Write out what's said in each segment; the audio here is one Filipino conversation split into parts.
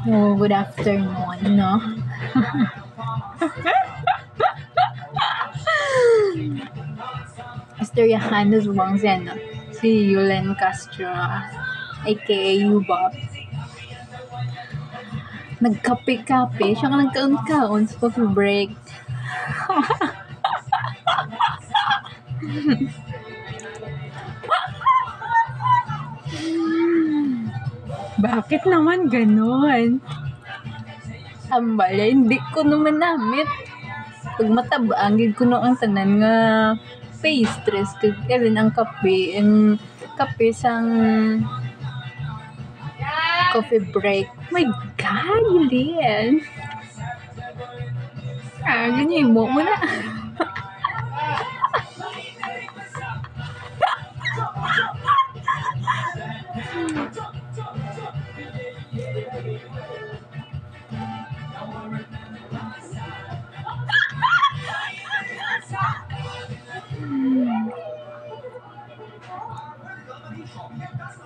Oh, good afternoon, no? Istoryahan bang si ano? Si Yulen Castro, aka Yubab. Nagkape-kape, siya ka nagkaon-kaon sa coffee break. Bakit naman ganon? Ambal, hindi ko naman namit. Pag matabang, ko no ang tanan nga pastries, kaya rin ang kape sang coffee break. My God, Julian. Ganyan mo na.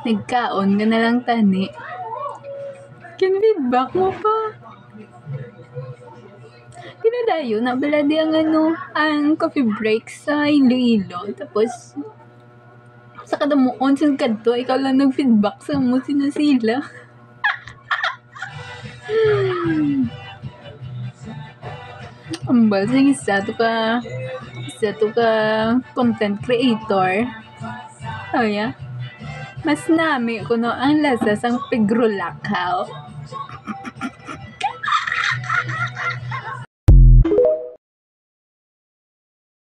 Nagkaon ka na lang tani. Feedback mo pa. Kinadayo, nabaladi ang coffee break sa Iloilo. Tapos, sa kadamuon, sa kadto, ikaw lang nag-feedback sa mo, sinasila. Ambal, isa to ka content creator. Oh, yeah. Mas nami ko no ang lasa sang pigrulakaw.